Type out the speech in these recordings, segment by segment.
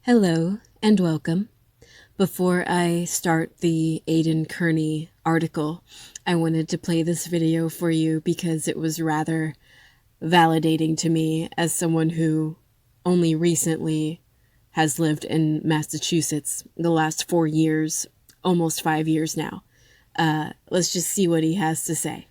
Hello and welcome. Before I start the Aidan Kearney article, I wanted to play this video for you because it was rather validating to me as someone who only recently has lived in Massachusetts the last 4 years, almost 5 years now. Let's just see what he has to say.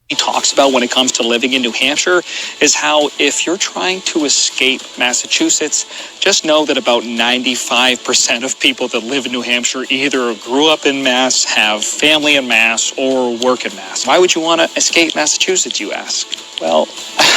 He talks about when it comes to living in New Hampshire is how if you're trying to escape Massachusetts, just know that about 95% of people that live in New Hampshire either grew up in Mass, have family in Mass, or work in Mass. Why would you want to escape Massachusetts, you ask? Well,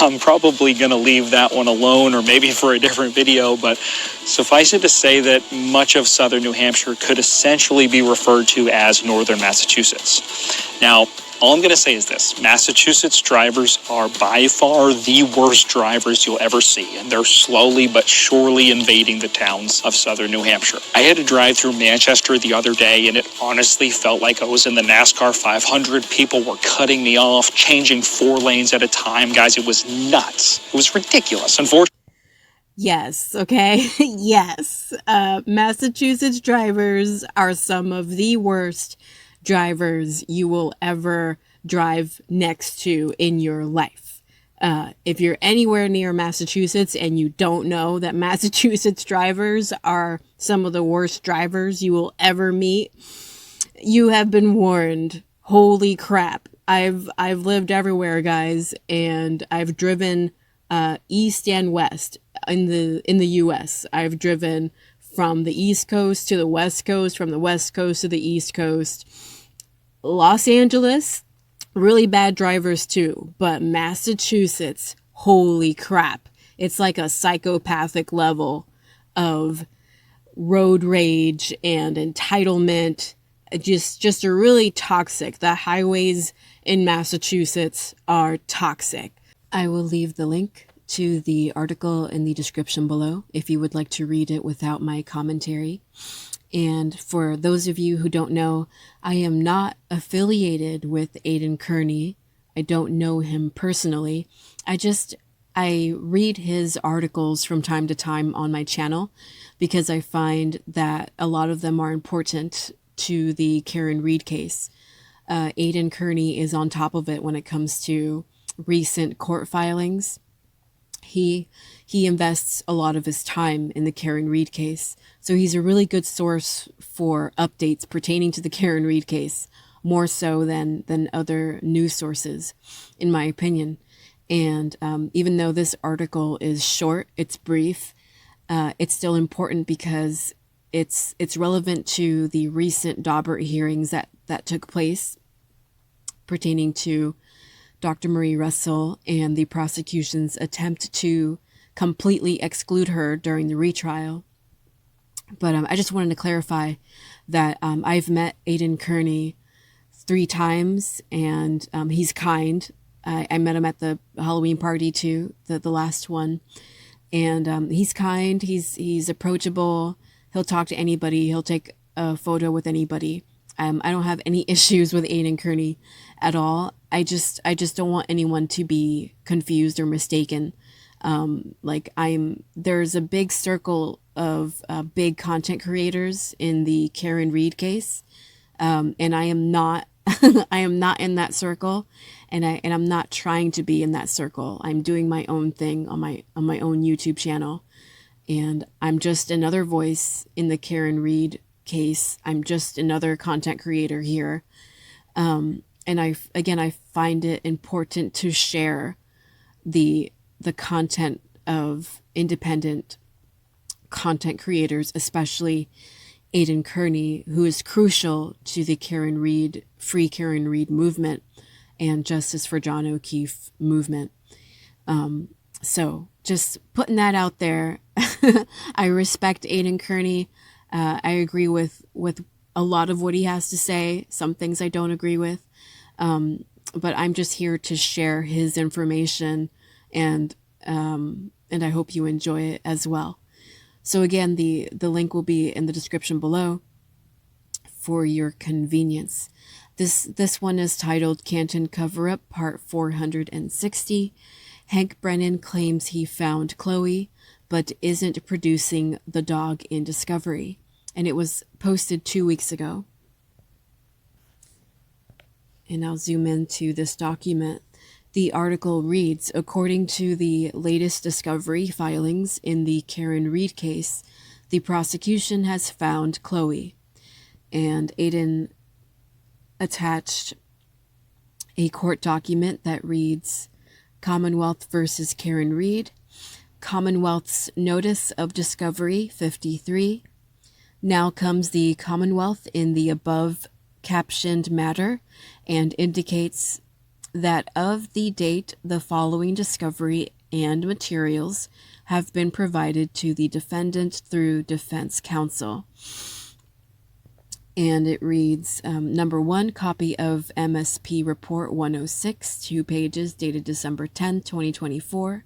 I'm probably going to leave that one alone or maybe for a different video, but suffice it to say that much of southern New Hampshire could essentially be referred to as northern Massachusetts. Now, all I'm going to say is this. Massachusetts drivers are by far the worst drivers you'll ever see, and they're slowly but surely invading the towns of southern New Hampshire. I had to drive through Manchester the other day, and it honestly felt like I was in the NASCAR 500. People were cutting me off, changing 4 lanes at a time. Guys, it was nuts. It was ridiculous. Unfortunately. Yes, okay, yes. Massachusetts drivers are some of the worst drivers you will ever drive next to in your life. If you're anywhere near Massachusetts and you don't know that Massachusetts drivers are some of the worst drivers you will ever meet, you have been warned. Holy crap. I've lived everywhere, guys, and I've driven east and west in the US. I've driven from the East Coast to the West Coast, from the West Coast to the East Coast. Los Angeles, really bad drivers too, but Massachusetts, holy crap. It's like a psychopathic level of road rage and entitlement. Just a really toxic. The highways in Massachusetts are toxic. I will leave the link to the article in the description below if you would like to read it without my commentary. And for those of you who don't know, I am not affiliated with Aidan Kearney. I don't know him personally. I read his articles from time to time on my channel because I find that a lot of them are important to the Karen Read case. Aidan Kearney is on top of it when it comes to recent court filings. He invests a lot of his time in the Karen Read case. So he's a really good source for updates pertaining to the Karen Read case, more so than other news sources, in my opinion. And even though this article is short, it's brief, it's still important because it's relevant to the recent Daubert hearings that took place pertaining to Dr. Marie Russell and the prosecution's attempt to completely exclude her during the retrial. But I just wanted to clarify that I've met Aidan Kearney 3 times, and he's kind. I met him at the Halloween party too, the last one, and he's kind. He's approachable. He'll talk to anybody. He'll take a photo with anybody. I don't have any issues with Aidan Kearney at all. I just don't want anyone to be confused or mistaken. There's a big circle of big content creators in the Karen Read case, and I am not. I am not in that circle, and I'm not trying to be in that circle. I'm doing my own thing on my own YouTube channel, and I'm just another voice in the Karen Read case. I'm just another content creator here. And I find it important to share the content of independent content creators, especially Aidan Kearney, who is crucial to the Free Karen Read movement and Justice for John O'Keefe movement. So just putting that out there. I respect Aidan Kearney. I agree with a lot of what he has to say. Some things I don't agree with. But I'm just here to share his information, and I hope you enjoy it as well. So again, the link will be in the description below for your convenience. This one is titled Canton Cover-Up Part 460. Hank Brennan claims he found Chloe, but isn't producing the dog in discovery. And it was posted 2 weeks ago. And I'll zoom into this document. The article reads, according to the latest discovery filings in the Karen Reed case, the prosecution has found Chloe. And Aidan attached a court document that reads, Commonwealth versus Karen Reed, Commonwealth's Notice of Discovery 53. Now comes the Commonwealth in the above captioned matter and indicates that of the date the following discovery and materials have been provided to the defendant through defense counsel. And it reads, number 1, copy of MSP Report 106, 2 pages, dated December 10, 2024.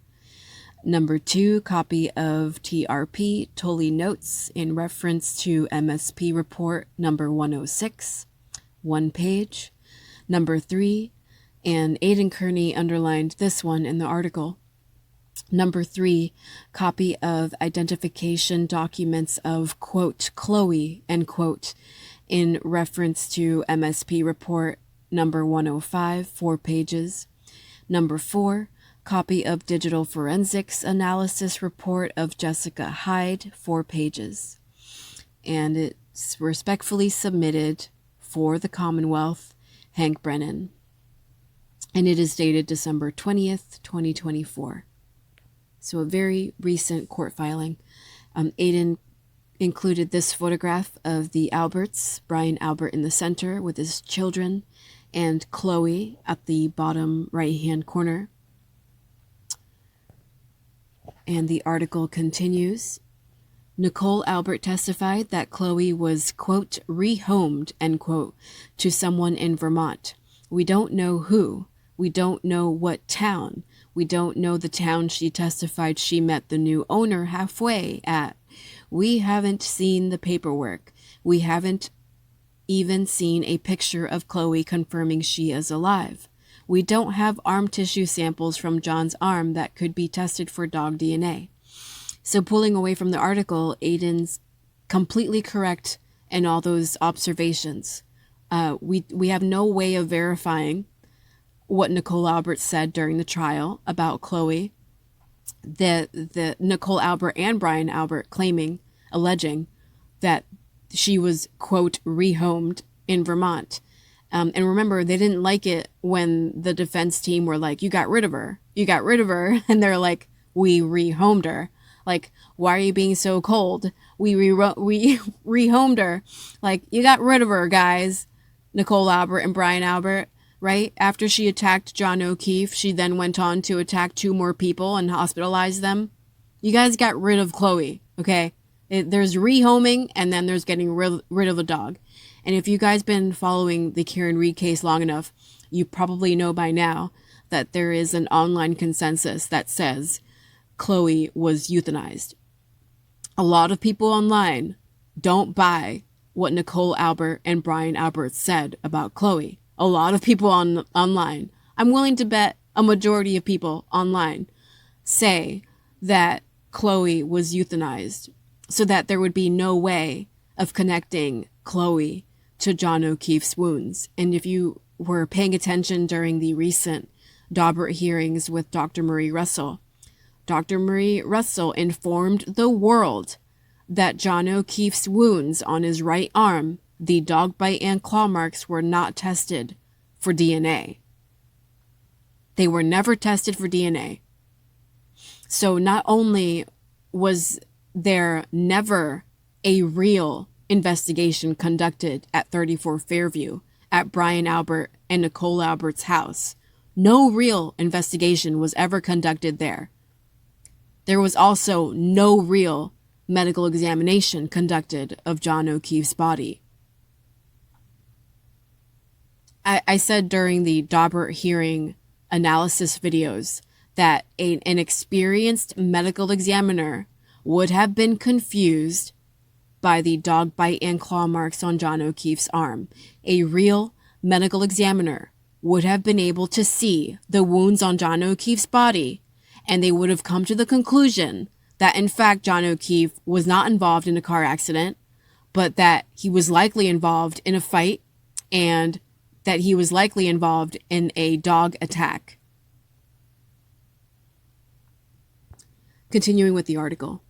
Number 2, copy of TRP Tully Notes in reference to MSP Report number 106, 1 page. Number 3, and Aidan Kearney underlined this one in the article. Number 3, copy of identification documents of, quote, Chloe, end quote, in reference to MSP Report number 105, 4 pages. Number 4, copy of Digital Forensics Analysis Report of Jessica Hyde, 4 pages. And it's respectfully submitted for the Commonwealth, Hank Brennan. And it is dated December 20th, 2024. So a very recent court filing. Aidan included this photograph of the Alberts, Brian Albert in the center with his children, and Chloe at the bottom right-hand corner. And the article continues. Nicole Albert testified that Chloe was, quote, rehomed, end quote, to someone in Vermont. We don't know who. We don't know what town. We don't know the town she testified she met the new owner halfway at. We haven't seen the paperwork. We haven't even seen a picture of Chloe confirming she is alive. We don't have arm tissue samples from John's arm that could be tested for dog DNA. So pulling away from the article, Aidan's completely correct in all those observations. We have no way of verifying what Nicole Albert said during the trial about Chloe. The Nicole Albert and Brian Albert alleging that she was, quote, rehomed in Vermont. And remember, they didn't like it when the defense team were like, you got rid of her. You got rid of her. And they're like, we rehomed her. Like, why are you being so cold? We rehomed her. Like, you got rid of her, guys. Nicole Albert and Brian Albert, right? After she attacked John O'Keefe, she then went on to attack 2 more people and hospitalize them. You guys got rid of Chloe, okay? There's rehoming, and then there's getting rid of a dog. And if you guys been following the Karen Reed case long enough, you probably know by now that there is an online consensus that says Chloe was euthanized. A lot of people online don't buy what Nicole Albert and Brian Albert said about Chloe. A lot of people online, I'm willing to bet a majority of people online, say that Chloe was euthanized so that there would be no way of connecting Chloe to John O'Keefe's wounds. And if you were paying attention during the recent Daubert hearings with Dr. Marie Russell, Dr. Marie Russell informed the world that John O'Keefe's wounds on his right arm, the dog bite and claw marks, were not tested for DNA. They were never tested for DNA. So not only was there never a real investigation conducted at 34 Fairview at Brian Albert and Nicole Albert's house, no real investigation was ever conducted there. There was also no real medical examination conducted of John O'Keefe's body. I said during the Daubert hearing analysis videos that an experienced medical examiner would have been confused by the dog bite and claw marks on John O'Keefe's arm. A real medical examiner would have been able to see the wounds on John O'Keefe's body, and they would have come to the conclusion that in fact John O'Keefe was not involved in a car accident, but that he was likely involved in a fight and that he was likely involved in a dog attack. Continuing with the article.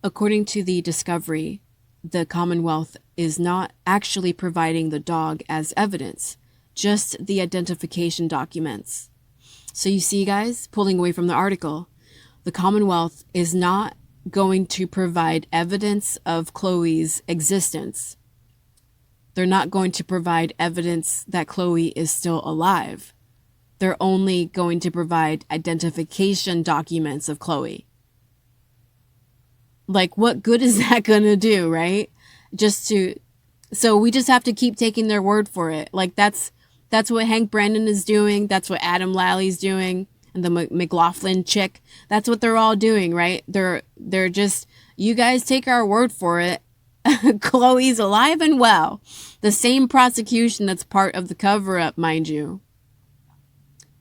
According to the discovery, the Commonwealth is not actually providing the dog as evidence, just the identification documents. So you see, guys, pulling away from the article, the Commonwealth is not going to provide evidence of Chloe's existence. They're not going to provide evidence that Chloe is still alive. They're only going to provide identification documents of Chloe. Like, what good is that going to do, right? So we just have to keep taking their word for it. Like, that's what Hank Brennan is doing. That's what Adam Lally's doing. And the McLaughlin chick. That's what they're all doing, right? They're just, you guys take our word for it. Chloe's alive and well. The same prosecution that's part of the cover-up, mind you.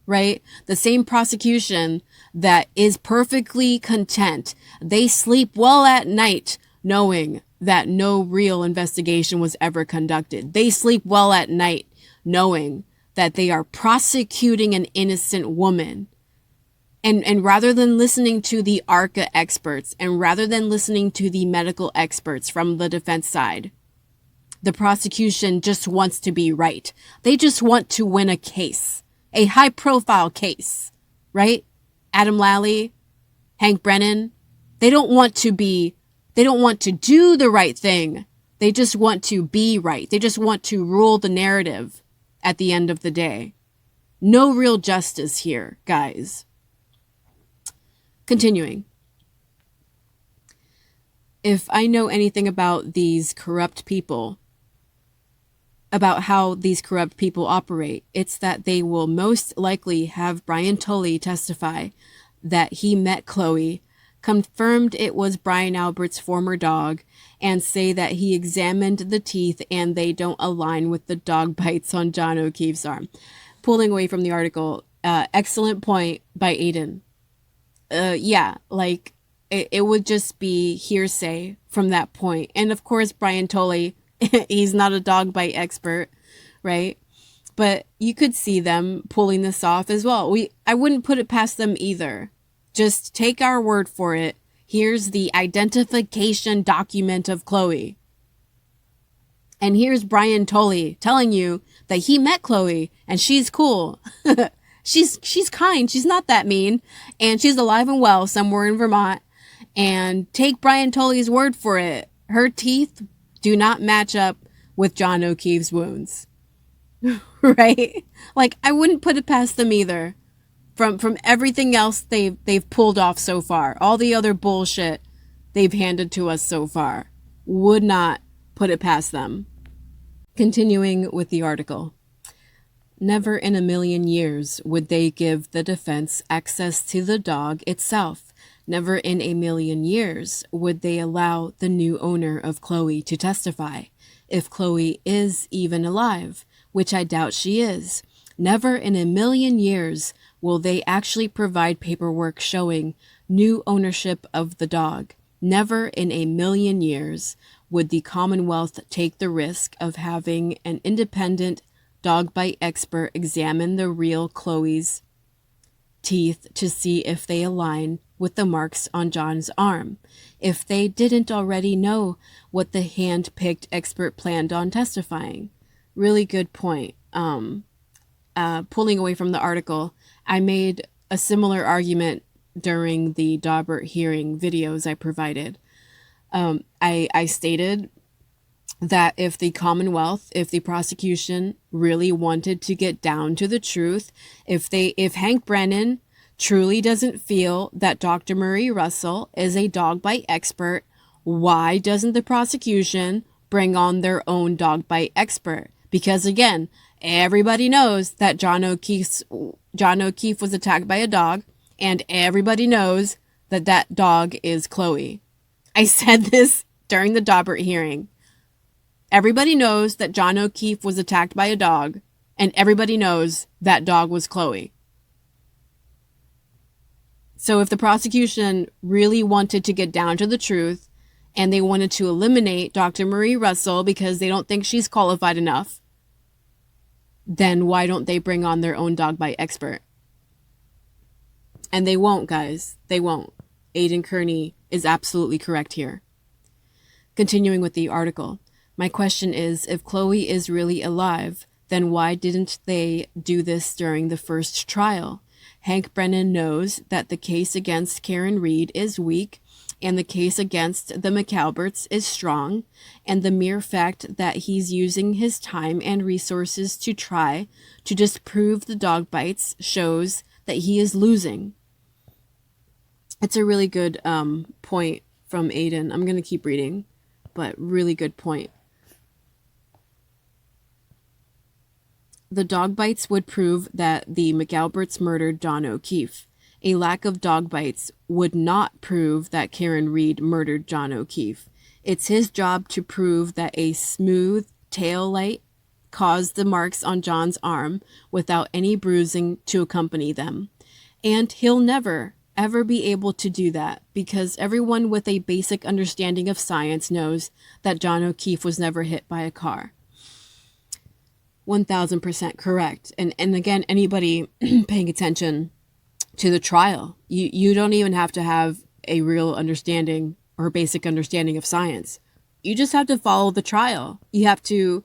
Right? The same prosecution that is perfectly content. They sleep well at night knowing that no real investigation was ever conducted. They sleep well at night knowing that they are prosecuting an innocent woman. And rather than listening to the ARCA experts and rather than listening to the medical experts from the defense side, the prosecution just wants to be right. They just want to win a case, a high profile case, right? Adam Lally, Hank Brennan, they don't want to do the right thing. They just want to be right. They just want to rule the narrative at the end of the day. No real justice here, guys. Continuing. If I know anything about these corrupt people, about how these corrupt people operate, it's that they will most likely have Brian Tully testify that he met Chloe, confirmed it was Brian Albert's former dog, and say that he examined the teeth and they don't align with the dog bites on John O'Keefe's arm. Pulling away from the article, excellent point by Aidan. It would just be hearsay from that point. And of course, Brian Tully, he's not a dog bite expert, right? But you could see them pulling this off as well. I wouldn't put it past them either. Just take our word for it. Here's the identification document of Chloe. And here's Brian Tully telling you that he met Chloe and she's cool. She's kind. She's not that mean. And she's alive and well somewhere in Vermont. And take Brian Tully's word for it. Her teeth do not match up with John O'Keefe's wounds. Right? Like, I wouldn't put it past them either. From everything else they've pulled off so far. All the other bullshit they've handed to us so far. Would not put it past them. Continuing with the article. Never in a million years would they give the defense access to the dog itself. Never in a million years would they allow the new owner of Chloe to testify, if Chloe is even alive, which I doubt she is. Never in a million years will they actually provide paperwork showing new ownership of the dog. Never in a million years would the Commonwealth take the risk of having an independent dog bite expert examine the real Chloe's teeth to see if they align with the marks on John's arm, if they didn't already know what the hand-picked expert planned on testifying. Really good point. Pulling away from the article, I made a similar argument during the Daubert hearing videos I provided. I stated that if the Commonwealth, if the prosecution really wanted to get down to the truth, if Hank Brennan truly doesn't feel that Dr. Marie Russell is a dog bite expert, why doesn't the prosecution bring on their own dog bite expert? Because again, everybody knows that John O'Keefe was attacked by a dog, and everybody knows that that dog is Chloe. I said this during the Daubert hearing. Everybody knows that John O'Keefe was attacked by a dog, and everybody knows that dog was Chloe. So if the prosecution really wanted to get down to the truth and they wanted to eliminate Dr. Marie Russell because they don't think she's qualified enough, then why don't they bring on their own dog bite expert? And they won't, guys. They won't. Aidan Kearney is absolutely correct here. Continuing with the article, my question is, if Chloe is really alive, then why didn't they do this during the first trial? Hank Brennan knows that the case against Karen Reed is weak and the case against the McAlberts is strong, and the mere fact that he's using his time and resources to try to disprove the dog bites shows that he is losing. It's a really good point from Aidan. I'm going to keep reading, but really good point. The dog bites would prove that the McAlberts murdered John O'Keefe. A lack of dog bites would not prove that Karen Reed murdered John O'Keefe. It's his job to prove that a smooth tail light caused the marks on John's arm without any bruising to accompany them. And he'll never, ever be able to do that because everyone with a basic understanding of science knows that John O'Keefe was never hit by a car. 1000% correct. And again, anybody paying attention to the trial, you don't even have to have a real understanding or basic understanding of science. You just have to follow the trial. You have to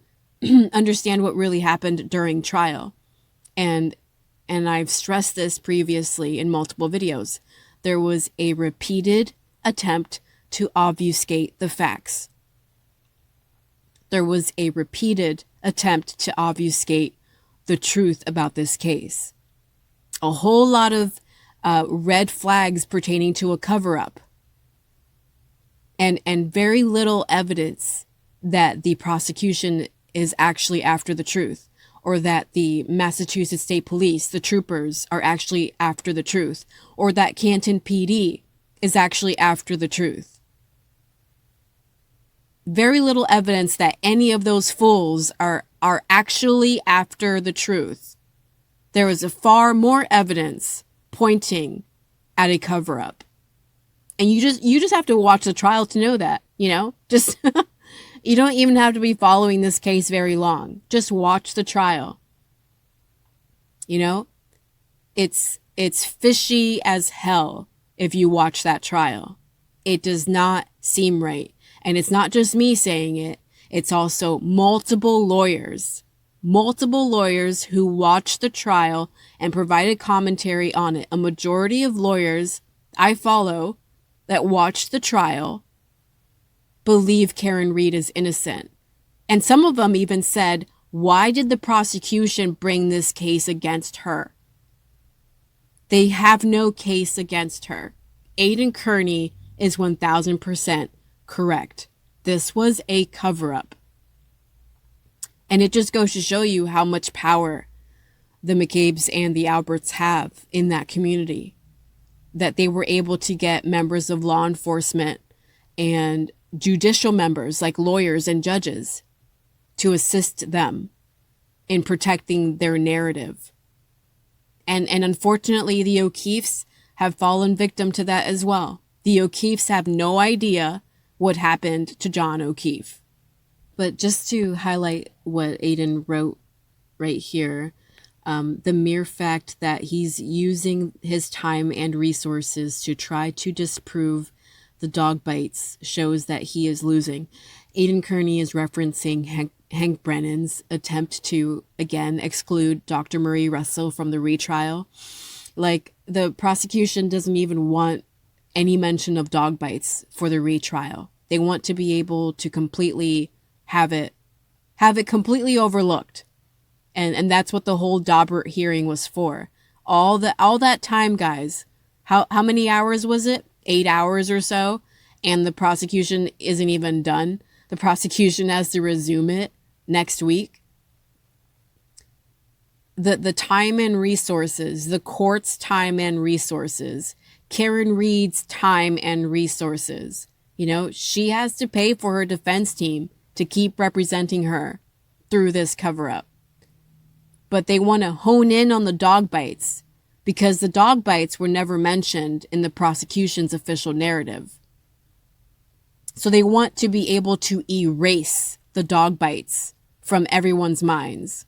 understand what really happened during trial. And I've stressed this previously in multiple videos. There was a repeated attempt to obfuscate the facts. There was a repeated attempt to obfuscate the truth about this case. A whole lot of red flags pertaining to a cover-up. And very little evidence that the prosecution is actually after the truth, or that the Massachusetts State Police, the troopers, are actually after the truth, or that Canton PD is actually after the truth. Very little evidence that any of those fools are actually after the truth. There is a far more evidence pointing at a cover-up. And you just have to watch the trial to know that, just you don't even have to be following this case very long. Just watch the trial. It's fishy as hell if you watch that trial. It does not seem right. And it's not just me saying it. It's also multiple lawyers who watched the trial and provided commentary on it. A majority of lawyers I follow that watched the trial believe Karen Reed is innocent. And some of them even said, why did the prosecution bring this case against her? They have no case against her. Aidan Kearney is 1000% correct. This was a cover-up. And it just goes to show you how much power the McCabe's and the Alberts have in that community. That they were able to get members of law enforcement and judicial members like lawyers and judges to assist them in protecting their narrative. And unfortunately, the O'Keefes have fallen victim to that as well. The O'Keefes have no idea what happened to John O'Keefe. But just to highlight what Aidan wrote right here, the mere fact that he's using his time and resources to try to disprove the dog bites shows that he is losing. Aidan Kearney is referencing Hank Brennan's attempt to, again, exclude Dr. Marie Russell from the retrial. Like, the prosecution doesn't even want any mention of dog bites for the retrial. They want to be able to completely have it completely overlooked. And that's what the whole Daubert hearing was for. All that time, guys. How many hours was it? 8 hours or so. And the prosecution isn't even done. The prosecution has to resume it next week. The time and resources, the court's time and resources, Karen Reed's time and resources. She has to pay for her defense team to keep representing her through this cover-up. But they want to hone in on the dog bites because the dog bites were never mentioned in the prosecution's official narrative. So they want to be able to erase the dog bites from everyone's minds.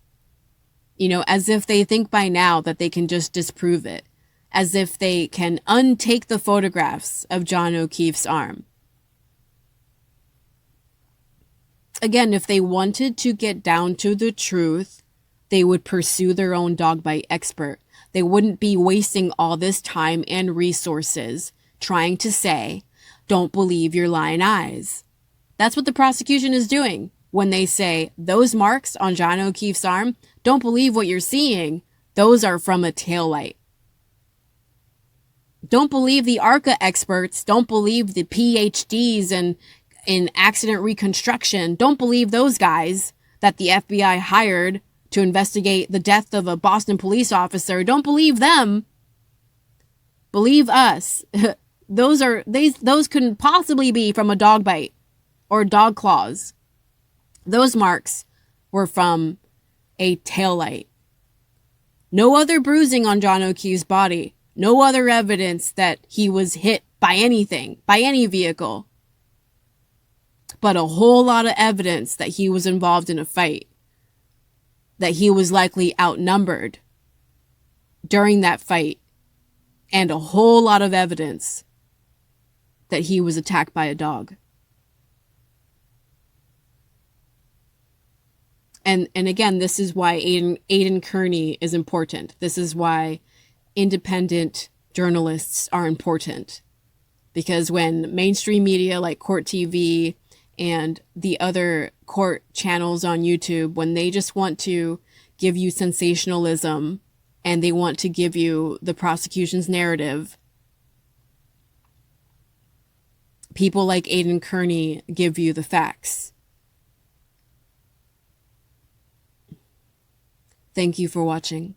You know, as if they think by now that they can just disprove it. As if they can untake the photographs of John O'Keefe's arm. Again, if they wanted to get down to the truth, they would pursue their own dog bite expert. They wouldn't be wasting all this time and resources trying to say, don't believe your lying eyes. That's what the prosecution is doing when they say those marks on John O'Keefe's arm, don't believe what you're seeing. Those are from a taillight. Don't believe the ARCA experts. Don't believe the PhDs in accident reconstruction. Don't believe those guys that the FBI hired to investigate the death of a Boston police officer. Don't believe them. Believe us. Those couldn't possibly be from a dog bite or dog claws. Those marks were from a taillight. No other bruising on John O'Keefe's body. No other evidence that he was hit by anything, by any vehicle. But a whole lot of evidence that he was involved in a fight. That he was likely outnumbered during that fight. And a whole lot of evidence that he was attacked by a dog. And again, this is why Aidan Kearney is important. This is why independent journalists are important. Because when mainstream media like Court TV and the other court channels on YouTube, when they just want to give you sensationalism and they want to give you the prosecution's narrative, people like Aidan Kearney give you the facts. Thank you for watching.